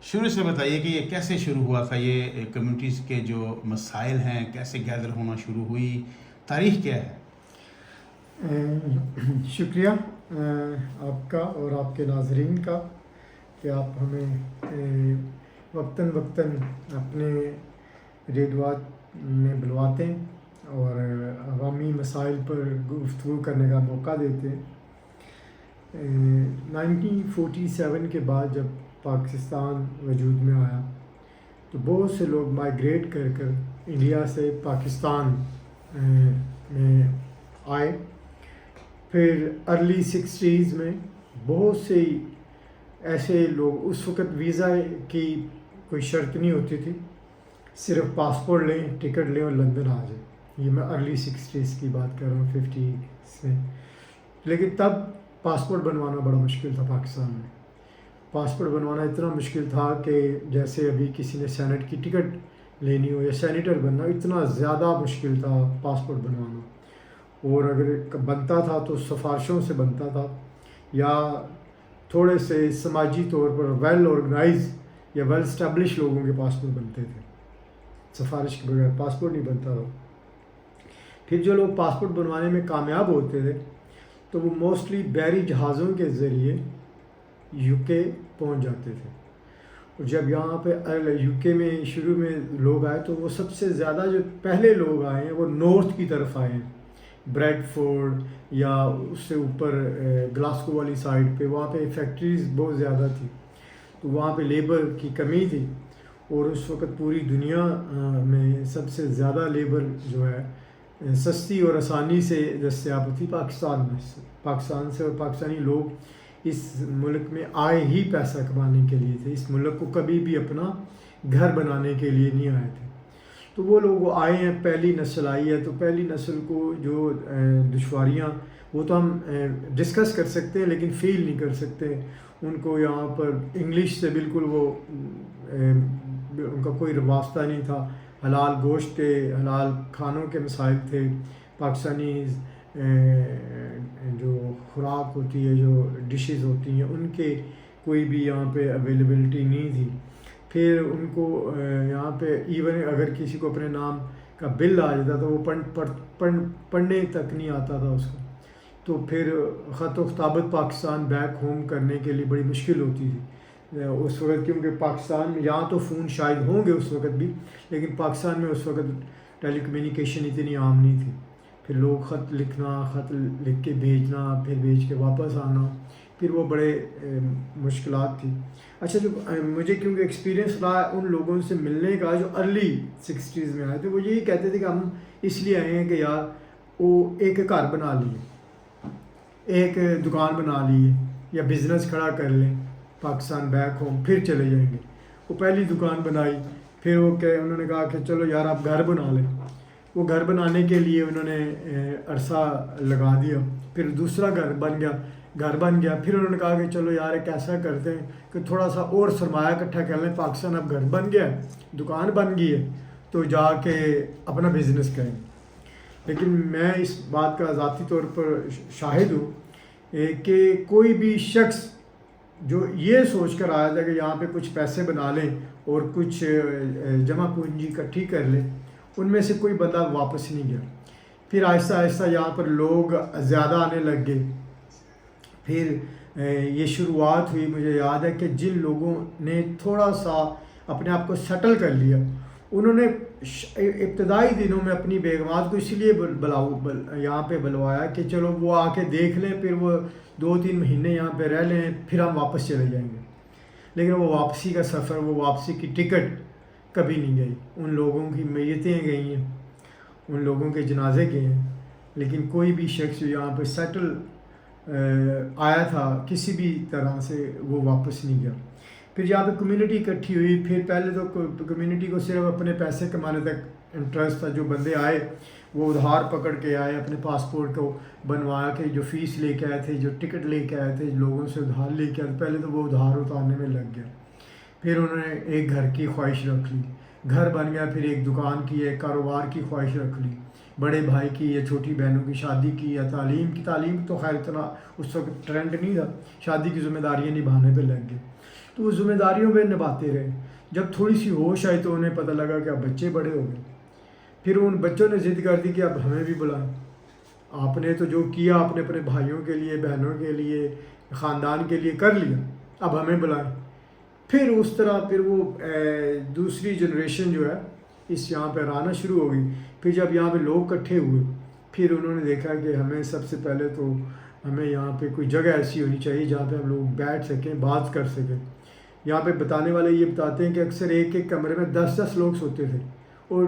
شروع سے بتائیے کہ یہ کیسے شروع ہوا تھا، یہ کمیونٹیز کے جو مسائل ہیں کیسے گیدر ہونا شروع ہوئی، تاریخ کیا ہے؟ شکریہ آپ کا اور آپ کے ناظرین کا کہ آپ ہمیں وقتاً وقتاً اپنے ریڈیوات میں بلواتے ہیں اور عوامی مسائل پر گفتگو کرنے کا موقع دیتے ہیں۔ 1947 کے بعد جب پاکستان وجود میں آیا تو بہت سے لوگ مائیگریٹ کر کر انڈیا سے پاکستان میں آئے۔ پھر ارلی 60s میں بہت سے ایسے لوگ، اس وقت ویزا کی کوئی شرط نہیں ہوتی تھی، صرف پاسپورٹ لیں، ٹکٹ لیں اور لندن آ جائیں۔ یہ میں ارلی 60s کی بات کر رہا ہوں، 50s میں۔ لیکن تب پاسپورٹ بنوانا بڑا مشکل تھا پاکستان میں۔ پاسپورٹ بنوانا اتنا مشکل تھا کہ جیسے ابھی کسی نے سینٹ کی ٹکٹ لینی ہو یا سینیٹر بننا، اتنا زیادہ مشکل تھا پاسپورٹ بنوانا۔ اور اگر بنتا تھا تو سفارشوں سے بنتا تھا یا تھوڑے سے سماجی طور پر ویل آرگنائز یا ویل اسٹیبلش لوگوں کے پاسپورٹ بنتے تھے، سفارش کے بغیر پاسپورٹ نہیں بنتا تھا۔ پھر جو لوگ پاسپورٹ بنوانے میں کامیاب ہوتے تھے تو وہ موسٹلی بحری جہازوں کے ذریعے یو کے پہنچ جاتے تھے۔ اور جب یہاں پہ یو کے میں شروع میں لوگ آئے تو وہ سب سے زیادہ جو پہلے لوگ آئے ہیں وہ نارتھ کی طرف آئے ہیں، بریڈ فورڈ یا اس سے اوپر گلاسکو والی سائڈ پہ، وہاں پہ فیکٹریز بہت زیادہ تھی تو وہاں پہ لیبر کی کمی تھی، اور اس وقت پوری دنیا میں سب سے زیادہ لیبر جو ہے سستی اور آسانی سے دستیاب ہوتی پاکستان میں۔ پاکستان سے، اور پاکستانی لوگ اس ملک میں آئے ہی پیسہ کمانے کے لیے تھے، اس ملک کو کبھی بھی اپنا گھر بنانے کے لیے نہیں آئے تھے۔ تو وہ لوگ آئے ہیں، پہلی نسل آئی ہے، تو پہلی نسل کو جو دشواریاں وہ تو ہم ڈسکس کر سکتے ہیں لیکن فیل نہیں کر سکتے۔ ان کو یہاں پر انگلش سے بالکل وہ ان کا کوئی واسطہ نہیں تھا، حلال گوشت کے، حلال کھانوں کے مسائل تھے، پاکستانی جو خوراک ہوتی ہے، جو ڈشز ہوتی ہیں، ان کے کوئی بھی یہاں پہ اویلیبلٹی نہیں تھی۔ پھر ان کو یہاں پہ ایون اگر کسی کو اپنے نام کا بل آ جاتا تو وہ پڑھنے تک نہیں آتا تھا اس کو، تو پھر خط و خطابت پاکستان بیک ہوم کرنے کے لیے بڑی مشکل ہوتی تھی اس وقت، کیونکہ پاکستان میں یہاں تو فون شاید ہوں گے اس وقت بھی، لیکن پاکستان میں اس وقت ٹیلی کمیونیکیشن اتنی عام نہیں تھی۔ پھر لوگ خط لکھنا، خط لکھ کے بھیجنا، پھر بھیج کے واپس آنا، پھر وہ بڑے مشکلات تھی۔ اچھا، جو مجھے کیونکہ ایکسپیرینس رہا ان لوگوں سے ملنے کا جو ارلی 60s میں آئے تھے، وہ یہی کہتے تھے کہ ہم اس لیے آئے ہیں کہ یار وہ ایک گھر بنا لیے، ایک دکان بنا لیے یا بزنس کھڑا کر لیں پاکستان بیک ہوم، پھر چلے جائیں گے۔ وہ پہلی دکان بنائی، پھر انہوں نے کہا کہ چلو یار آپ گھر بنا لیں۔ وہ گھر بنانے کے لیے انہوں نے عرصہ لگا دیا، پھر دوسرا گھر بن گیا، پھر انہوں نے کہا کہ چلو یار ایک ایسا کرتے ہیں کہ تھوڑا سا اور سرمایہ اکٹھا کر لیں، پاکستان اب گھر بن گیا ہے، دکان بن گئی ہے، تو جا کے اپنا بزنس کریں۔ لیکن میں اس بات کا ذاتی طور پر شاہد ہوں کہ کوئی بھی شخص جو یہ سوچ کر آیا تھا کہ یہاں پہ کچھ پیسے بنا لیں اور کچھ جمع پونجی اکٹھی کر لیں، ان میں سے کوئی بندہ واپس نہیں گیا۔ پھر آہستہ آہستہ یہاں پر لوگ زیادہ آنے لگ گئے۔ پھر یہ شروعات ہوئی، مجھے یاد ہے کہ جن لوگوں نے تھوڑا سا اپنے آپ کو سیٹل کر لیا، انہوں نے ابتدائی دنوں میں اپنی بیگمات کو اس لیے یہاں پہ بلوایا کہ چلو وہ آ کے دیکھ لیں، پھر وہ 2-3 مہینے یہاں پہ رہ لیں، پھر ہم واپس چلے جائیں گے۔ لیکن وہ واپسی کا سفر، وہ واپسی کی ٹکٹ کبھی نہیں گئی۔ ان لوگوں کی میتیں گئی ہیں، ان لوگوں کے جنازے گئے ہیں، لیکن کوئی بھی شخص جو یہاں پہ سیٹل آیا تھا کسی بھی طرح سے، وہ واپس نہیں گیا۔ پھر یہاں پہ کمیونٹی اکٹھی ہوئی۔ پھر پہلے تو کمیونٹی کو صرف اپنے پیسے کمانے تک انٹرسٹ تھا۔ جو بندے آئے وہ ادھار پکڑ کے آئے، اپنے پاسپورٹ کو بنوایا کے جو فیس لے کے آئے تھے، جو ٹکٹ لے کے آئے تھے، لوگوں سے ادھار لے کے آئے، پہلے تو وہ ادھار اتارنے میں لگ گیا۔ پھر انہوں نے ایک گھر کی خواہش رکھ لی، گھر بن گیا، پھر ایک دکان کی، ایک کاروبار کی خواہش رکھ لی، بڑے بھائی کی یا چھوٹی بہنوں کی شادی کی، یا تعلیم تو خیر اتنا اس وقت ٹرینڈ نہیں تھا، شادی کی ذمہ داریاں نبھانے پہ لگ گئے۔ تو وہ ذمہ داریوں میں نبھاتے رہے. جب تھوڑی سی ہوش آئی تو انہیں پتہ لگا کہ اب بچے بڑے ہو گئے. پھر ان بچوں نے ضد کر دی کہ اب ہمیں بھی بلائیں. آپ نے تو جو کیا آپ نے اپنے بھائیوں کے لیے، بہنوں کے لیے، خاندان کے لیے کر لیا، اب ہمیں بلائیں. پھر اس طرح پھر وہ دوسری جنریشن جو ہے اس یہاں پہ آنا شروع ہو گئی. پھر جب یہاں پہ لوگ اکٹھے ہوئے پھر انہوں نے دیکھا کہ ہمیں سب سے پہلے تو ہمیں یہاں پہ کوئی جگہ ایسی ہونی چاہیے جہاں پہ ہم لوگ بیٹھ سکیں، بات کر سکیں. یہاں پہ بتانے والے یہ بتاتے ہیں کہ اکثر ایک ایک کمرے میں 10 لوگ سوتے تھے اور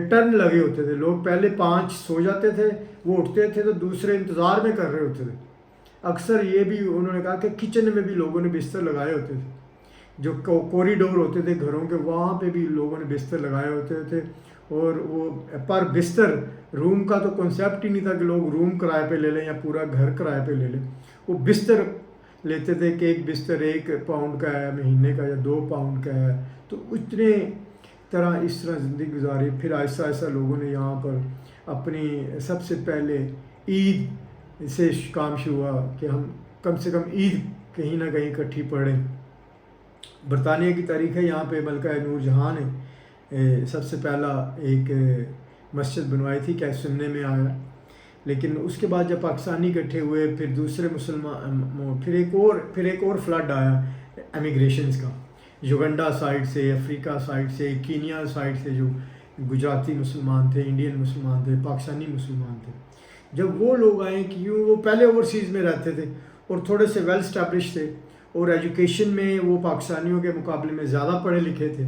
ٹرن لگے ہوتے تھے. لوگ پہلے 5 سو جاتے تھے، وہ اٹھتے تھے تو دوسرے انتظار میں کر رہے ہوتے تھے. اکثر یہ بھی انہوں نے کہا کہ کچن میں بھی لوگوں نے بستر لگائے ہوتے تھے، جو کوریڈور ہوتے تھے گھروں کے وہاں پہ بھی لوگوں نے بستر لگائے ہوتے تھے. اور وہ پر بستر، روم کا تو کنسیپٹ ہی نہیں تھا کہ لوگ روم کرائے پہ لے لیں یا پورا گھر کرائے پہ لے لیں. وہ بستر لیتے تھے کہ ایک بستر 1 پاؤنڈ کا ہے مہینے کا یا 2 پاؤنڈ کا ہے. تو اتنے طرح اس طرح زندگی گزاری. پھر آہستہ آہستہ لوگوں نے یہاں پر اپنی سب سے پہلے عید سے کام شروع ہوا کہ ہم کم سے کم عید کہیں نہ کہیں اکٹھی پڑھیں. برطانیہ کی تاریخ ہے، یہاں پہ ملکہ نور جہاں نے سب سے پہلا ایک مسجد بنوائی تھی، کیا سننے میں آیا. لیکن اس کے بعد جب پاکستانی اکٹھے ہوئے پھر دوسرے مسلمان، پھر ایک اور فلڈ آیا امیگریشنز کا، یوگنڈا سائڈ سے، افریقہ سائڈ سے، کینیا سائڈ سے، جو گجراتی مسلمان تھے، انڈین مسلمان تھے، پاکستانی مسلمان تھے. جب وہ لوگ آئے کہ وہ پہلے اوورسیز میں رہتے تھے اور تھوڑے سے ویل اسٹیبلش تھے اور ایجوکیشن میں وہ پاکستانیوں کے مقابلے میں زیادہ پڑھے لکھے تھے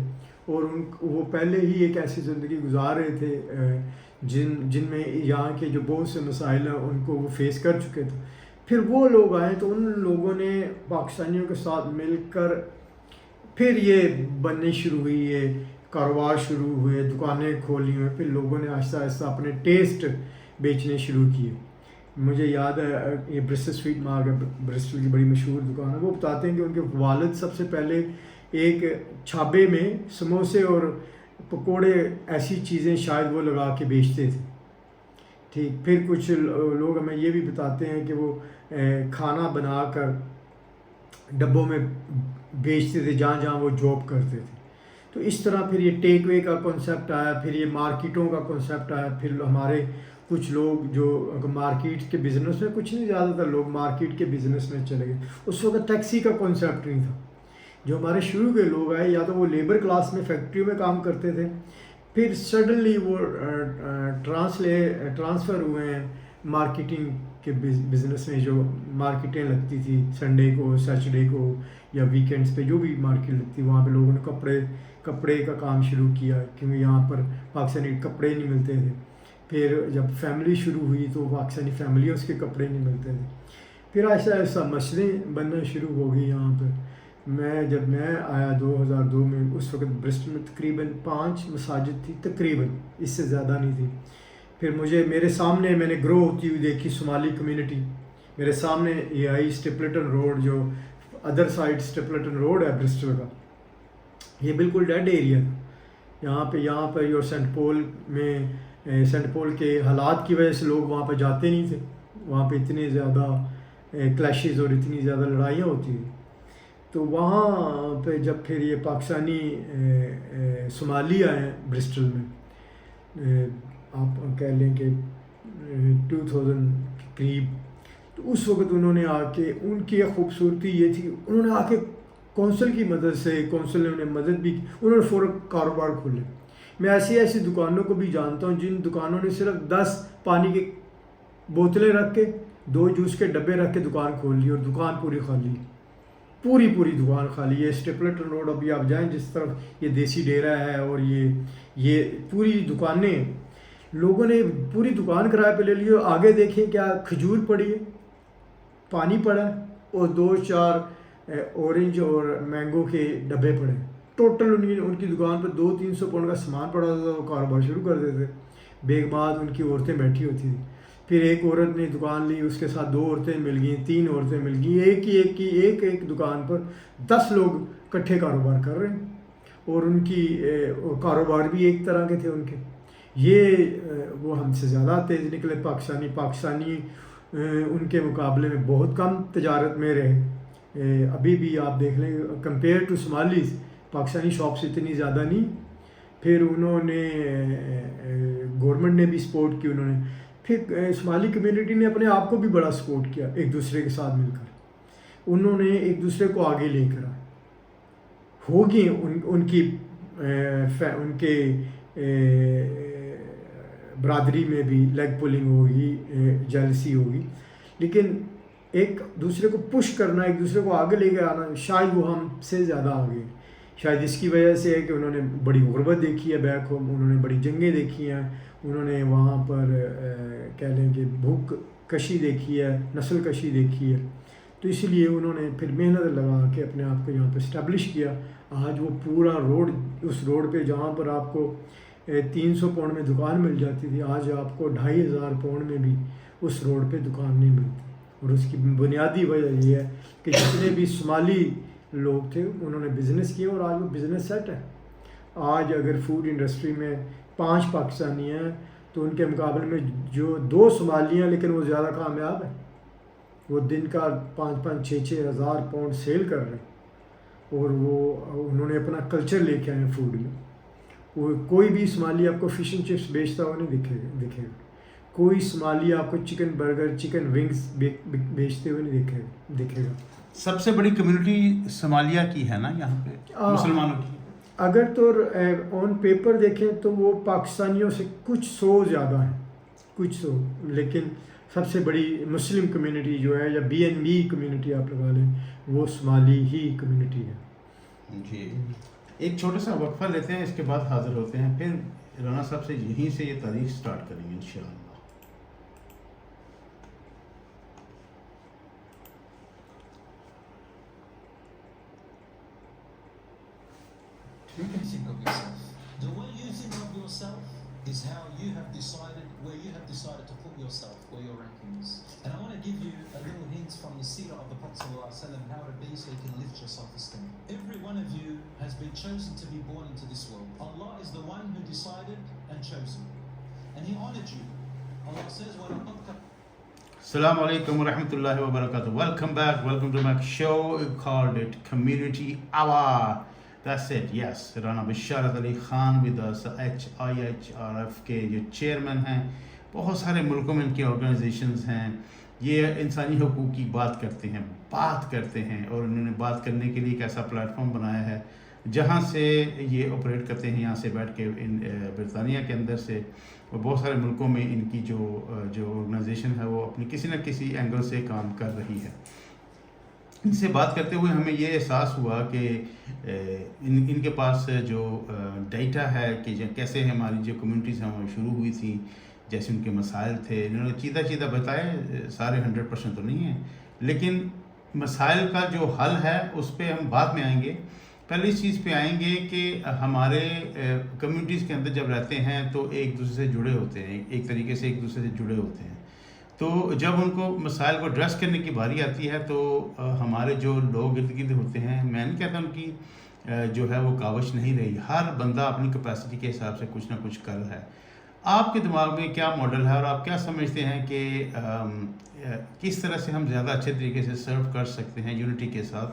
اور وہ پہلے ہی ایک ایسی زندگی گزار رہے تھے جن میں یہاں کے جو بہت سے مسائل ہیں ان کو وہ فیس کر چکے تھے. پھر وہ لوگ آئے تو ان لوگوں نے پاکستانیوں کے ساتھ مل کر پھر یہ بننی شروع ہوئی، یہ کاروبار شروع ہوئے، دکانیں کھولی ہوئے. پھر لوگوں نے آہستہ آہستہ اپنے ٹیسٹ بیچنے شروع کیے. مجھے یاد ہے یہ برسٹل اسٹریٹ مارک ہے، برسٹل کی بڑی مشہور دکان ہے. وہ بتاتے ہیں کہ ان کے والد سب سے پہلے ایک چھابے میں سموسے اور پکوڑے ایسی چیزیں شاید وہ لگا کے بیچتے تھے. ٹھیک. پھر کچھ لوگ ہمیں یہ بھی بتاتے ہیں کہ وہ کھانا بنا کر ڈبوں میں بیچتے تھے جہاں جہاں وہ جاب کرتے تھے. تو اس طرح پھر یہ ٹیک وے کا کنسیپٹ آیا، پھر یہ مارکیٹوں کا کنسیپٹ آیا. پھر ہمارے کچھ لوگ جو مارکیٹ کے بزنس میں، کچھ نہیں زیادہ تر لوگ مارکیٹ کے بزنس میں چلے گئے. اس وقت ٹیکسی کا کنسیپٹ نہیں تھا. جو ہمارے شروع کے لوگ آئے یا تو وہ لیبر کلاس میں فیکٹریوں میں کام کرتے تھے، پھر سڈنلی وہ ٹرانسفر ہوئے ہیں مارکیٹنگ کے بزنس میں. جو مارکیٹیں لگتی تھی سنڈے کو، سیچرڈے کو یا ویکینڈس پہ جو بھی مارکیٹ لگتی، وہاں پہ لوگوں نے کپڑے کا کام شروع کیا کیونکہ یہاں پر پاکستانی کپڑے نہیں ملتے تھے. پھر جب فیملی شروع ہوئی تو پاکستانی فیملیوں کے کپڑے نہیں ملتے تھے. پھر ایسا ایسا مسجدیں بننا شروع ہو گئی یہاں پر. جب میں آیا 2002 میں، اس وقت برسٹل میں تقریباً 5 مساجد تھی، تقریباً، اس سے زیادہ نہیں تھی. پھر میرے سامنے میں نے گرو ہوتی ہوئی دیکھی سومالی کمیونٹی. میرے سامنے یہ آئی اسٹیپلٹن روڈ، جو ادر سائڈ اسٹیپلٹن روڈ ہے برسٹل کا، یہ بالکل ڈیڈ ایریا تھا. یہاں پہ اور سینٹ پول کے حالات کی وجہ سے لوگ وہاں پہ جاتے نہیں تھے. وہاں پہ اتنے زیادہ کلیشز اور اتنی زیادہ لڑائیاں ہوتی تھیں. تو وہاں پہ جب پھر یہ پاکستانی صومالی آئے ہیں برسٹل میں، آپ کہہ لیں کہ 2000 کے قریب، تو اس وقت انہوں نے آ کے، ان کی ایک خوبصورتی یہ تھی، انہوں نے آ کے کونسل کی مدد سے، کونسل نے انہیں مدد بھی کی، انہوں نے فوراً کاروبار کھولے. میں ایسی دکانوں کو بھی جانتا ہوں جن دکانوں نے صرف 10 پانی کی بوتلیں رکھ کے، 2 جوس کے ڈبے رکھ کے دکان کھول لی اور دکان پوری خالی، پوری دکان خالی. یہ اسٹیپلٹن روڈ ابھی آپ جائیں جس طرف، یہ دیسی ڈیرا ہے اور یہ پوری دکانیں، لوگوں نے پوری دکان کرائے پہ لے لی. اور آگے دیکھیں کیا کھجور پڑی ہے، پانی پڑا ہے اور 2-4 اورنج اور مینگو کے ڈبے پڑے. ٹوٹل ان کی دکان پہ 200-300 پاؤنڈ کا سامان پڑا تھا. وہ کاروبار شروع کر دیتے. بیگمات ان کی عورتیں بیٹھی ہوتی تھیں. پھر ایک عورت نے دکان لی، اس کے ساتھ 2 عورتیں مل گئیں، 3 عورتیں مل گئیں. ایک دکان پر 10 لوگ اکٹھے کاروبار کر رہے ہیں. اور ان کی کاروبار بھی ایک طرح کے تھے ان کے. وہ ہم سے زیادہ تیز نکلے. پاکستانی ان کے مقابلے میں بہت کم تجارت میں رہے. ابھی بھی آپ دیکھ لیں کمپیئر ٹو صومالیز پاکستانی شاپس اتنی زیادہ نہیں. پھر انہوں نے گورنمنٹ نے بھی سپورٹ کی, انہوں نے پھر صومالی کمیونٹی نے اپنے آپ کو بھی بڑا سپورٹ کیا ایک دوسرے کے ساتھ مل کر. انہوں نے ایک دوسرے کو آگے لے کر آئے. ہوگی ان کے برادری میں بھی لیگ پولنگ ہوگی, جیلسی ہوگی, لیکن ایک دوسرے کو پش کرنا, ایک دوسرے کو آگے لے کے آنا, شاید وہ ہم سے زیادہ آگے. شاید اس کی وجہ سے ہے کہ انہوں نے بڑی غربت دیکھی ہے بیک ہوم, انہوں نے بڑی جنگیں دیکھی ہیں, انہوں نے وہاں پر کہہ لیں کہ بھوک کشی دیکھی ہے, نسل کشی دیکھی ہے. تو اس لیے انہوں نے پھر محنت لگا کے اپنے آپ کو یہاں پہ اسٹیبلش کیا. آج وہ پورا روڈ, اس روڈ پہ جہاں پر آپ کو 300 پاؤنڈ میں دکان مل جاتی تھی, آج آپ کو 2500 پاؤنڈ میں بھی اس روڈ پہ دکان نہیں ملتی. اور اس کی بنیادی وجہ یہ ہے کہ جتنے بھی صومالی لوگ تھے انہوں نے بزنس کیا, اور آج وہ بزنس سیٹ ہے. آج اگر فوڈ انڈسٹری میں 5 پاکستانی ہیں تو ان کے مقابلے میں جو 2 صومالی ہیں لیکن وہ زیادہ کامیاب ہیں. وہ دن کا 5-6 ہزار پاؤنڈ سیل کر رہے ہیں, اور وہ انہوں نے اپنا کلچر لے کے آئے ہیں فوڈ میں. وہ کوئی بھی صومالی آپ کو فش اینڈ چپس بیچتا ہوا نہیں دکھے گا. کوئی صومالی آپ کو چکن برگر, چکن ونگز بیچتے ہوئے نہیں دکھے گا. سب سے بڑی کمیونٹی صومالیہ کی ہے نا یہاں پہ, مسلمانوں کی. اگر تو آن پیپر دیکھیں تو وہ پاکستانیوں سے کچھ 100 زیادہ ہیں, کچھ 100, لیکن سب سے بڑی مسلم کمیونٹی جو ہے, یا BNB کمیونٹی آپ لگا لیں, وہ صومالی ہی کمیونٹی ہے. جی, ایک چھوٹا سا وقفہ لیتے ہیں, اس کے بعد حاضر ہوتے ہیں, پھر رانا صاحب سے یہیں سے یہ تاریخ سٹارٹ کریں گے انشاءاللہ. Who you think of yourself? The way you think of yourself is how you have decided, where you have decided to put yourself, where your ranking is. And I want to give you a little hint from the seerah of the Prophet ﷺ how to be so you can lift your self-esteem. Every one of you has been chosen to be born into this world. Allah is the one who decided and chose you. And He honored you. Allah says, Assalamu alaikum wa rahmatullahi wa barakatuh. Welcome back. Welcome to my show. We called it Community Hour. That's it, yes. Rana Bisharat Ali Khan with us, HIHRF کے جو chairman ہیں. بہت سارے ملکوں میں ان کی organisations ہیں. یہ انسانی حقوق کی بات کرتے ہیں, اور انہوں نے بات کرنے کے لیے ایک ایسا پلیٹ فارم بنایا ہے جہاں سے یہ آپریٹ کرتے ہیں, یہاں سے بیٹھ کے برطانیہ کے اندر سے, اور بہت سارے ملکوں میں ان کی جو آرگنائزیشن ہے وہ اپنی کسی نہ کسی اینگل سے کام کر رہی ہے. ان سے بات کرتے ہوئے ہمیں یہ احساس ہوا کہ ان کے پاس جو ڈیٹا ہے کہ کیسے ہماری جو کمیونٹیز ہیں وہ شروع ہوئی تھی, جیسے ان کے مسائل تھے, انہوں نے چیدہ بتائے, سارے 100% تو نہیں ہیں, لیکن مسائل کا جو حل ہے اس پہ ہم بعد میں آئیں گے. پہلے اس چیز پہ آئیں گے کہ ہمارے کمیونٹیز کے اندر جب رہتے ہیں تو ایک دوسرے سے جڑے ہوتے ہیں, ایک طریقے سے ایک دوسرے سے جڑے ہوتے ہیں. تو جب ان کو مسائل کو ایڈریس کرنے کی باری آتی ہے تو ہمارے جو لوگ ارد گرد ہوتے ہیں, میں نہیں کہتا ان کی جو ہے وہ کاوش نہیں رہی, ہر بندہ اپنی کیپیسٹی کے حساب سے کچھ نہ کچھ کر رہا ہے. آپ کے دماغ میں کیا ماڈل ہے, اور آپ کیا سمجھتے ہیں کہ کس طرح سے ہم زیادہ اچھے طریقے سے سرو کر سکتے ہیں یونٹی کے ساتھ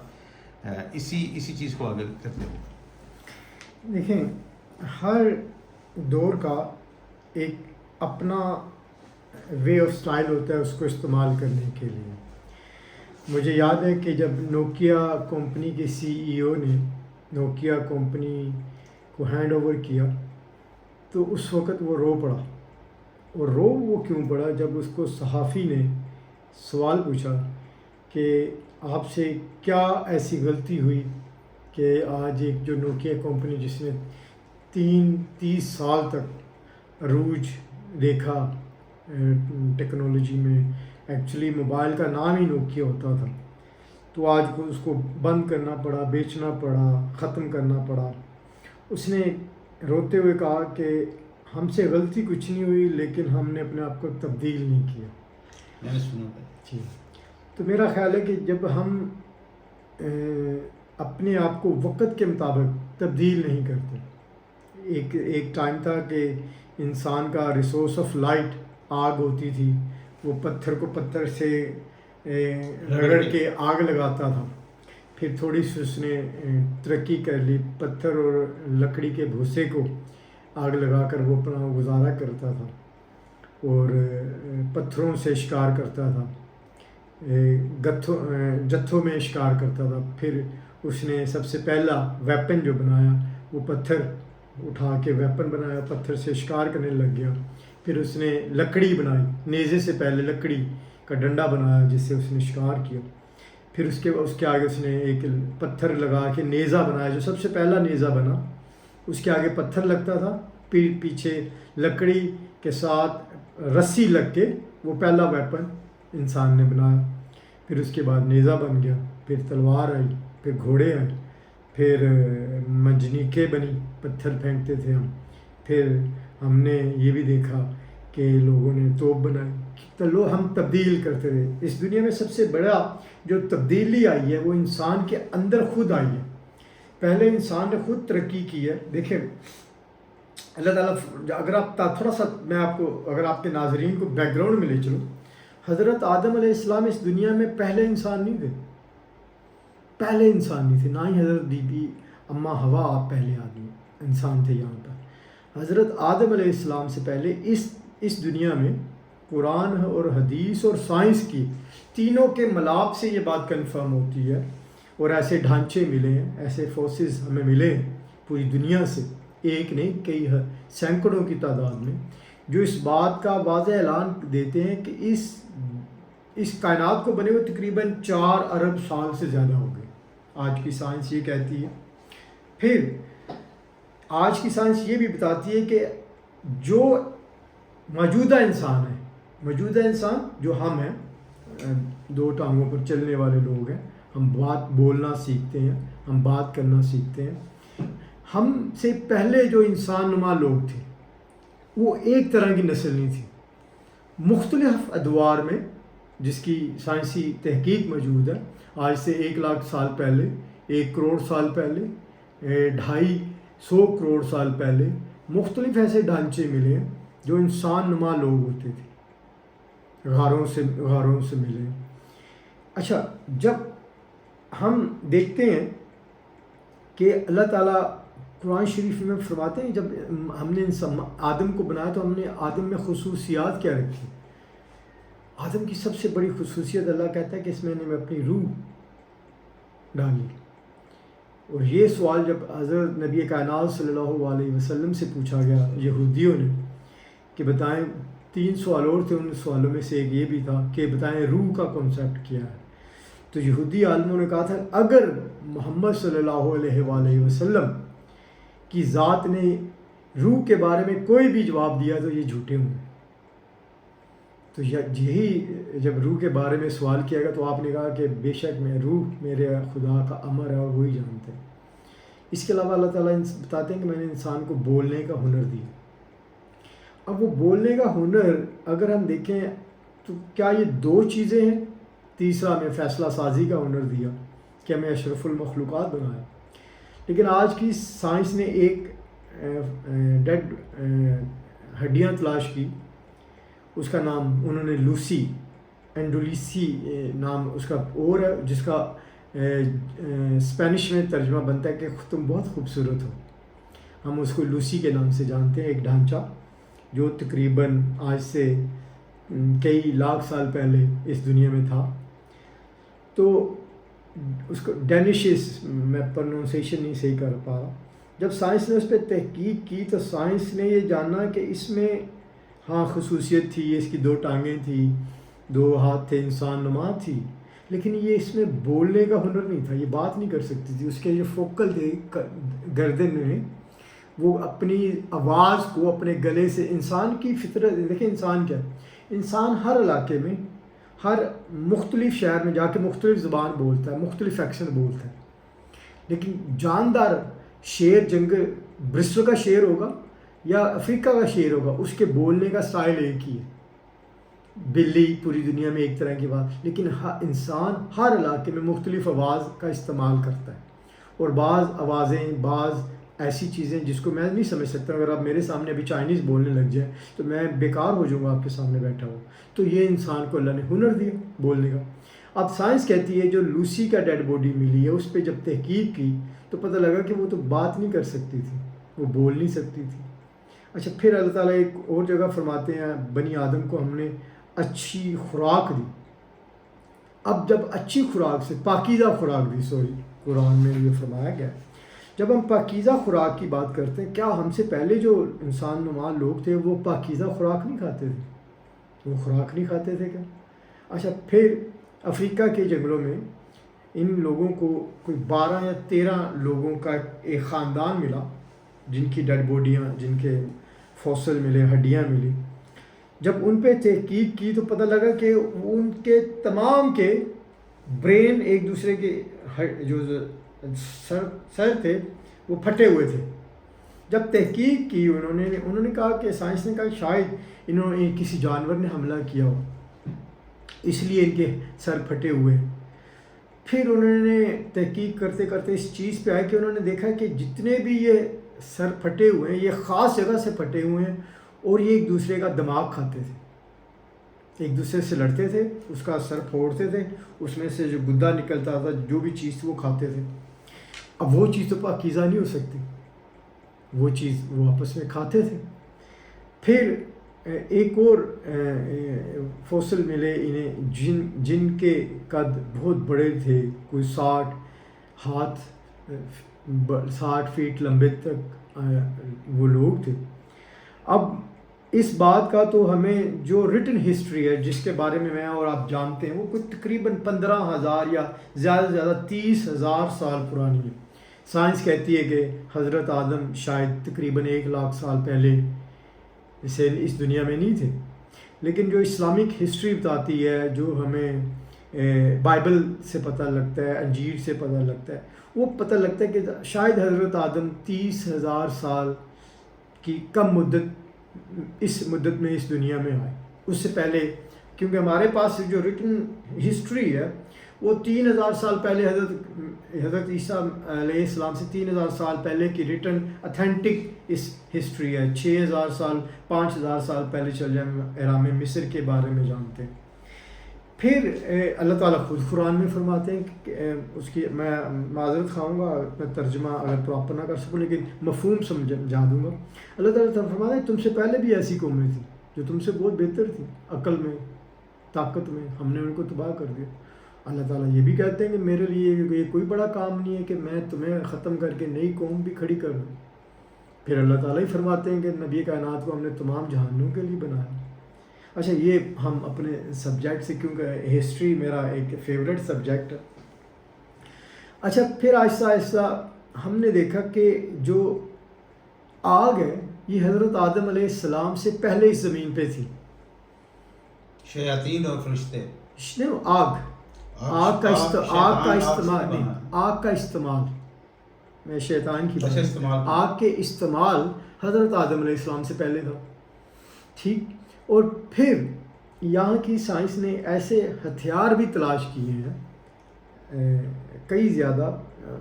اسی چیز کو آگے کرتے ہوئے؟ دیکھیں, ہر دور کا ایک اپنا وے آف اسٹائل ہوتا ہے اس کو استعمال کرنے کے لیے. مجھے یاد ہے کہ جب نوکیا کمپنی کے CEO نے نوکیا کمپنی کو ہینڈ اوور کیا تو اس وقت وہ رو پڑا. اور وہ کیوں پڑا؟ جب اس کو صحافی نے سوال پوچھا کہ آپ سے کیا ایسی غلطی ہوئی کہ آج ایک جو نوکیا کمپنی جس نے 30 سال تک عروج دیکھا ٹیکنالوجی میں, ایکچولی موبائل کا نام ہی نوکیا ہوتا تھا, تو آج اس کو بند کرنا پڑا, بیچنا پڑا, ختم کرنا پڑا. اس نے روتے ہوئے کہا کہ ہم سے غلطی کچھ نہیں ہوئی, لیکن ہم نے اپنے آپ کو تبدیل نہیں کیا. جی, تو میرا خیال ہے کہ جب ہم اپنے آپ کو وقت کے مطابق تبدیل نہیں کرتے. ایک ٹائم تھا کہ انسان کا ریسورس آف لائٹ آگ ہوتی تھی, وہ پتھر کو پتھر سے رگڑ کے آگ لگاتا تھا, پھر تھوڑی سی اس نے ترقی کر لی، پتھر اور لکڑی کے بھوسے کو آگ لگا کر وہ اپنا گزارا کرتا تھا اور پتھروں سے شکار کرتا تھا، جتھوں میں شکار کرتا تھا۔ پھر اس نے سب سے پہلا ویپن جو بنایا وہ پتھر اٹھا کے ویپن بنایا، پتھر سے شکار کرنے لگ گیا۔ پھر اس نے لکڑی بنائی، نیزے سے پہلے لکڑی کا ڈنڈا بنایا جس سے اس نے شکار کیا۔ پھر اس کے آگے اس نے ایک پتھر لگا کے نیزہ بنایا، جو سب سے پہلا نیزہ بنا، اس کے آگے پتھر لگتا تھا، پھر پیچھے لکڑی کے ساتھ رسی لگ کے وہ پہلا ویپن انسان نے بنایا۔ پھر اس کے بعد نیزہ بن گیا، پھر تلوار آئی، پھر گھوڑے آئے، پھر منجنیقیں بنی، پتھر پھینکتے تھے ہم۔ پھر ہم نے یہ بھی دیکھا کہ لوگوں نے توپ بنائی، تو ہم تبدیل کرتے رہے۔ اس دنیا میں سب سے بڑا جو تبدیلی آئی ہے وہ انسان کے اندر خود آئی ہے۔ پہلے انسان نے خود ترقی کی ہے۔ دیکھیں اللہ تعالیٰ، اگر آپ تھوڑا سا میں آپ کو، اگر آپ کے ناظرین کو بیک گراؤنڈ میں لے چلوں، حضرت آدم علیہ السلام اس دنیا میں پہلے انسان نہیں تھے، پہلے انسان نہیں تھے، نہ ہی حضرت بی بی اماں حوا آپ پہلے آدمی انسان تھے یہاں پر۔ حضرت آدم علیہ السلام سے پہلے اس دنیا میں قرآن اور حدیث اور سائنس کی تینوں کے ملاپ سے یہ بات کنفرم ہوتی ہے، اور ایسے ڈھانچے ملے ہیں، ایسے فورسز ہمیں ملے ہیں پوری دنیا سے، ایک نہیں کئی سینکڑوں کی تعداد میں، جو اس بات کا واضح اعلان دیتے ہیں کہ اس کائنات کو بنے ہوئے تقریباً 4 ارب سال سے زیادہ ہو گئے، آج کی سائنس یہ کہتی ہے۔ پھر آج کی سائنس یہ بھی بتاتی ہے کہ جو موجودہ انسان ہے، موجودہ انسان جو ہم ہیں، 2 ٹانگوں پر چلنے والے لوگ ہیں، ہم بات بولنا سیکھتے ہیں، ہم بات کرنا سیکھتے ہیں، ہم سے پہلے جو انسان نما لوگ تھے وہ ایک طرح کی نسل نہیں تھی، مختلف ادوار میں، جس کی سائنسی تحقیق موجود ہے۔ آج سے 1 لاکھ سال پہلے، 1 کروڑ سال پہلے، 250 کروڑ سال پہلے مختلف ایسے ڈھانچے ملے ہیں جو انسان نما لوگ ہوتے تھے، غاروں سے ملے۔ اچھا، جب ہم دیکھتے ہیں کہ اللہ تعالیٰ قرآن شریف میں فرماتے ہیں، جب ہم نے آدم کو بنایا تو ہم نے آدم میں خصوصیات کیا رکھی؟ آدم کی سب سے بڑی خصوصیت اللہ کہتا ہے کہ اس میں نے اپنی روح ڈالی۔ اور یہ سوال جب حضرت نبی کائنات صلی اللہ علیہ وسلم سے پوچھا گیا یہودیوں نے کہ بتائیں، 3 سوال اور تھے، ان سوالوں میں سے ایک یہ بھی تھا کہ بتائیں روح کا کانسیپٹ کیا ہے۔ تو یہودی عالموں نے کہا تھا اگر محمد صلی اللہ علیہ وآلہ وسلم کی ذات نے روح کے بارے میں کوئی بھی جواب دیا تو یہ جھوٹے ہوں گے۔ تو یہی جب روح کے بارے میں سوال کیا گیا تو آپ نے کہا کہ بے شک میں روح میرے خدا کا امر ہے اور وہی جانتے ہیں۔ اس کے علاوہ اللہ تعالیٰ بتاتے ہیں کہ میں نے انسان کو بولنے کا ہنر دیا۔ اب وہ بولنے کا ہنر اگر ہم دیکھیں تو کیا یہ 2 چیزیں ہیں؟ تیسرا ہمیں فیصلہ سازی کا ہنر دیا کہ ہمیں اشرف المخلوقات بنایا۔ لیکن آج کی سائنس نے ایک ڈیڈ ہڈیاں تلاش کی، اس کا نام انہوں نے لوسی اینڈولیسی نام اس کا اور ہے، جس کا اسپینش میں ترجمہ بنتا ہے کہ تم بہت خوبصورت ہو۔ ہم اس کو لوسی کے نام سے جانتے ہیں، ایک ڈھانچہ جو تقریباً آج سے کئی لاکھ سال پہلے اس دنیا میں تھا۔ تو اس کو ڈینشز، میں پروننسیشن نہیں صحیح کر پا رہا۔ جب سائنس نے اس پہ تحقیق کی تو سائنس نے یہ جانا کہ اس میں ہاں خصوصیت تھی، اس کی 2 ٹانگیں تھیں، 2 ہاتھ تھے، انسان نما تھی، لیکن یہ اس میں بولنے کا ہنر نہیں تھا، یہ بات نہیں کر سکتی تھی۔ اس کے جو فوکل تھے گردن میں، وہ اپنی آواز کو اپنے گلے سے، انسان کی فطرت دیکھیں، انسان کیا ہے، انسان ہر علاقے میں، ہر مختلف شہر میں جا کے مختلف زبان بولتا ہے، مختلف ایکسنٹ بولتا ہے، لیکن جاندار شیر جنگل برسٹل کا شیر ہوگا یا افریقہ کا شیر ہوگا، اس کے بولنے کا سٹائل ایک ہی ہے۔ بلی پوری دنیا میں ایک طرح کی بات، لیکن انسان ہر علاقے میں مختلف آواز کا استعمال کرتا ہے، اور بعض آوازیں، بعض ایسی چیزیں جس کو میں نہیں سمجھ سکتا، اگر آپ میرے سامنے ابھی چائنیز بولنے لگ جائیں تو میں بیکار ہو جاؤں گا آپ کے سامنے بیٹھا ہوں۔ تو یہ انسان کو اللہ نے ہنر دیا بولنے کا۔ اب سائنس کہتی ہے جو لوسی کا ڈیڈ باڈی ملی ہے اس پہ جب تحقیق کی تو پتہ لگا کہ وہ تو بات نہیں کر سکتی تھی، وہ بول نہیں سکتی تھی۔ اچھا پھر اللہ تعالیٰ ایک اور جگہ فرماتے ہیں بنی آدم کو ہم نے اچھی خوراک دی۔ اب جب اچھی خوراک سے پاکیزہ خوراک دی، سوری قرآن میں یہ فرمایا گیا، جب ہم پاکیزہ خوراک کی بات کرتے ہیں، کیا ہم سے پہلے جو انسان نما لوگ تھے وہ پاکیزہ خوراک نہیں کھاتے تھے؟ وہ خوراک نہیں کھاتے تھے کیا؟ اچھا پھر افریقہ کے جنگلوں میں ان لوگوں کو کوئی 12 یا 13 لوگوں کا ایک خاندان ملا جن کی ڈیڈ باڈیاں، جن کے فوسل ملے، ہڈیاں ملی۔ جب ان پہ تحقیق کی تو پتہ لگا کہ ان کے تمام کے برین ایک دوسرے کے جو سر تھے وہ پھٹے ہوئے تھے۔ جب تحقیق کی انہوں نے کہا کہ سائنس نے کہا شاید انہوں نے کسی جانور نے حملہ کیا ہو اس لیے ان کے سر پھٹے ہوئے۔ پھر انہوں نے تحقیق کرتے کرتے اس چیز پہ آئے کہ انہوں نے دیکھا کہ جتنے بھی یہ سر پھٹے ہوئے ہیں یہ خاص جگہ سے پھٹے ہوئے ہیں اور یہ ایک دوسرے کا دماغ کھاتے تھے، ایک دوسرے سے لڑتے تھے، اس کا سر پھوڑتے تھے، اس میں سے جو گدا نکلتا تھا، جو بھی چیز تھی وہ کھاتے تھے۔ اب وہ چیز تو پاکیزہ نہیں ہو سکتی، وہ چیز وہ آپس میں کھاتے تھے۔ پھر ایک اور فوسل ملے انہیں جن کے قد بہت بڑے تھے، کوئی 60 فیٹ لمبے تک وہ لوگ تھے۔ اب اس بات کا تو ہمیں جو ریٹن ہسٹری ہے جس کے بارے میں اور آپ جانتے ہیں وہ کوئی تقریباً 15,000 یا زیادہ سے زیادہ 30,000 سال پرانی ہے۔ سائنس کہتی ہے کہ حضرت آدم شاید تقریباً 1,00,000 سال پہلے سے اس دنیا میں نہیں تھے، لیکن جو اسلامک ہسٹری بتاتی ہے، جو ہمیں بائبل سے پتہ لگتا ہے، انجیل سے پتہ لگتا ہے، وہ پتہ لگتا ہے کہ شاید حضرت آدم 30,000 سال کی کم مدت اس مدت میں اس دنیا میں آئے، اس سے پہلے، کیونکہ ہمارے پاس جو ریٹن ہسٹری ہے وہ 3,000 سال پہلے حضرت عیسیٰ علیہ السلام سے 3,000 سال پہلے کی ریٹن اتھینٹک اس ہسٹری ہے۔ 6,000 سال 5,000 سال پہلے چل جائیں احرام مصر کے بارے میں جانتے ہیں۔ پھر اللہ تعالیٰ خود قرآن میں فرماتے ہیں کہ اس کی میں معذرت خواہوں گا، میں ترجمہ اگر پراپر نہ کر سکوں لیکن مفہوم سمجھا دوں گا۔ اللہ تعالیٰ فرماتا ہے تم سے پہلے بھی ایسی قومیں تھیں جو تم سے بہت بہتر تھیں، عقل میں، طاقت میں، ہم نے ان کو تباہ کر دیا۔ اللہ تعالیٰ یہ بھی کہتے ہیں کہ میرے لیے یہ کوئی بڑا کام نہیں ہے کہ میں تمہیں ختم کر کے نئی قوم بھی کھڑی کر دوں۔ پھر اللہ تعالیٰ ہی فرماتے ہیں کہ نبی کائنات کو ہم نے تمام جہانوں کے لیے بنایا۔ اچھا یہ ہم اپنے سبجیکٹ سے، کیونکہ ہسٹری میرا ایک فیوریٹ سبجیکٹ ہے۔ اچھا پھر آہستہ آہستہ ہم نے دیکھا کہ جو آگ ہے یہ حضرت آدم علیہ السلام سے پہلے اس زمین پہ تھی۔ شیاطین اور فرشتے، آگ کا استعمال میں شیطان کی آگ کے استعمال حضرت آدم علیہ السلام سے پہلے تھا، ٹھیک۔ اور پھر یہاں کی سائنس نے ایسے ہتھیار بھی تلاش کیے ہیں، کئی زیادہ،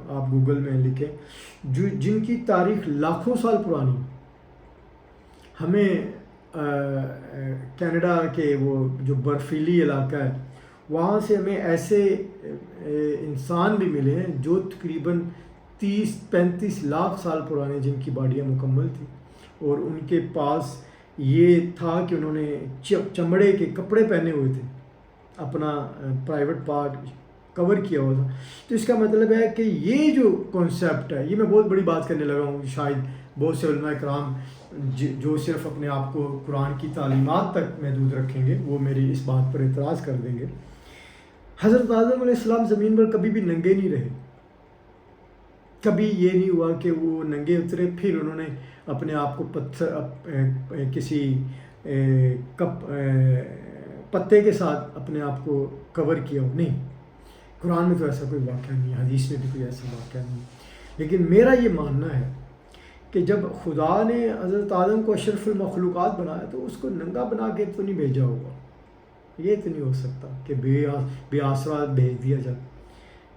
آپ گوگل میں لکھیں، جن کی تاریخ لاکھوں سال پرانی۔ ہمیں کینیڈا کے وہ جو برفیلی علاقہ ہے وہاں سے ہمیں ایسے انسان بھی ملے ہیں جو تقریباً 30-35 لاکھ سال پرانے، جن کی باڈیاں مکمل تھیں، اور ان کے پاس یہ تھا کہ انہوں نے چمڑے کے کپڑے پہنے ہوئے تھے، اپنا پرائیویٹ پارٹ کور کیا ہوا تھا۔ تو اس کا مطلب ہے کہ یہ جو کانسیپٹ ہے، یہ میں بہت بڑی بات کرنے لگا ہوں، شاید بہت سے علماء کرام جو صرف اپنے آپ کو قرآن کی تعلیمات تک محدود رکھیں گے وہ میری اس بات پر اعتراض کر دیں گے۔ حضرت آدم علیہ السلام زمین پر کبھی بھی ننگے نہیں رہے، کبھی یہ نہیں ہوا کہ وہ ننگے اترے پھر انہوں نے اپنے آپ کو کسی پتے کے ساتھ اپنے آپ کو کور کیا ہو، نہیں، قرآن میں تو ایسا کوئی واقعہ نہیں ہے، حدیث میں بھی کوئی ایسا واقعہ نہیں ہے۔ لیکن میرا یہ ماننا ہے کہ جب خدا نے حضرت آدم کو اشرف المخلوقات بنایا تو اس کو ننگا بنا کے تو نہیں بھیجا ہوگا، یہ تو نہیں ہو سکتا کہ بے آسرات بھیج دیا جائے۔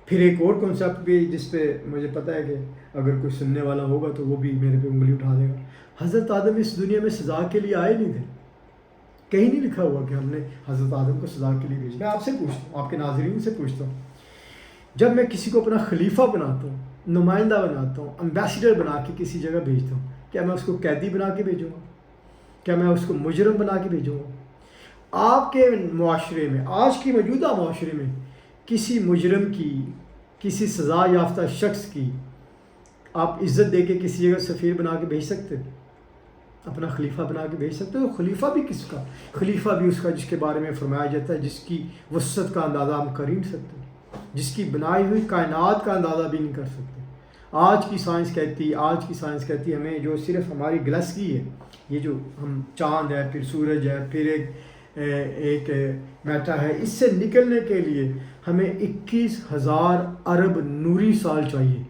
پھر ایک اور کنسیپٹ بھی جس پہ مجھے پتہ ہے کہ اگر کوئی سننے والا ہوگا تو وہ بھی میرے پہ انگلی اٹھا دے گا، حضرت آدم اس دنیا میں سزا کے لیے آئے نہیں تھے، کہیں نہیں لکھا ہوا کہ ہم نے حضرت آدم کو سزا کے لیے بھیجا. میں آپ سے پوچھتا ہوں, آپ کے ناظرین سے پوچھتا ہوں, جب میں کسی کو اپنا خلیفہ بناتا ہوں, نمائندہ بناتا ہوں, امبیسڈر بنا کے کسی جگہ بھیجتا ہوں, کیا میں اس کو قیدی بنا کے بھیجوں گا؟ کیا میں اس کو مجرم بنا کے بھیجوں گا؟ آپ کے معاشرے میں, آج کی موجودہ معاشرے میں, کسی مجرم کی, کسی سزا یافتہ شخص کی آپ عزت دے کے کسی جگہ سفیر بنا کے بھیج سکتے ہو؟ اپنا خلیفہ بنا کے بھیج سکتے ہو؟ خلیفہ بھی کس کا؟ خلیفہ بھی اس کا جس کے بارے میں فرمایا جاتا ہے جس کی وسعت کا اندازہ ہم کر ہی نہیں سکتے, جس کی بنائی ہوئی کائنات کا اندازہ بھی نہیں کر سکتے. آج کی سائنس کہتی ہمیں جو صرف ہماری گلیکسی ہے, یہ جو ہم چاند ہے, پھر سورج ہے, پھر ایک میٹا ہے, اس سے نکلنے کے لیے ہمیں 21,000 ارب نوری سال چاہیے.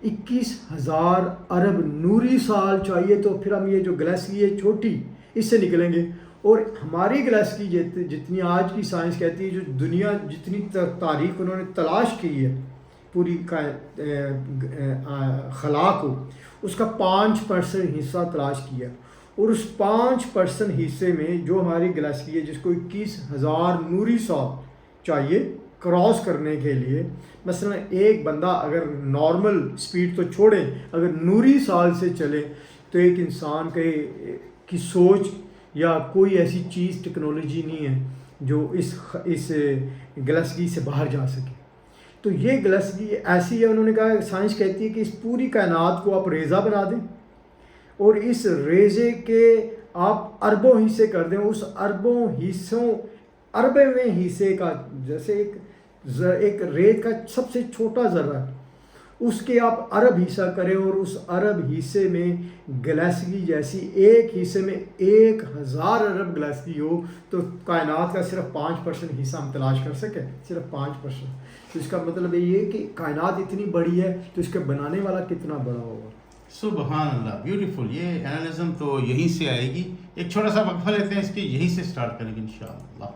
21,000 ارب نوری سال چاہیے تو پھر ہم یہ جو گلیکسی ہے چھوٹی, اس سے نکلیں گے. اور ہماری گلیکسی جتنی آج کی سائنس کہتی ہے, جو دنیا جتنی تاریخ انہوں نے تلاش کی ہے پوری خلا کو, اس کا 5% حصہ تلاش کیا, اور اس 5% حصے میں جو ہماری گلیکسی ہے جس کو 21,000 نوری سال چاہیے کراس کرنے کے لیے, مثلا ایک بندہ اگر نارمل سپیڈ تو چھوڑے, اگر نوری سال سے چلے تو ایک انسان کی سوچ یا کوئی ایسی چیز ٹیکنالوجی نہیں ہے جو اس گلیکسی سے باہر جا سکے. تو یہ گلیکسی ایسی ہے, انہوں نے کہا سائنس کہتی ہے کہ اس پوری کائنات کو آپ ریزہ بنا دیں اور اس ریزے کے آپ اربوں حصے کر دیں. اس اربوں حصوں, اربویں حصے کا, جیسے ایک ریت کا سب سے چھوٹا ذرہ ہے, اس کے آپ ارب حصہ کریں اور اس ارب حصے میں گلیکسی جیسی ایک حصے میں 1,000 ارب گلیکسی ہو تو کائنات کا صرف 5% حصہ ہم تلاش کر سکیں, صرف 5%. تو اس کا مطلب یہ کہ کائنات اتنی بڑی ہے تو اس کے بنانے والا کتنا بڑا ہوگا. سبحان اللہ, بیوٹیفل. یہ انالیزم تو یہیں سے آئے گی. ایک چھوٹا سا وقفہ لیتے ہیں اس کے, یہیں سے سٹارٹ کریں گے انشاءاللہ.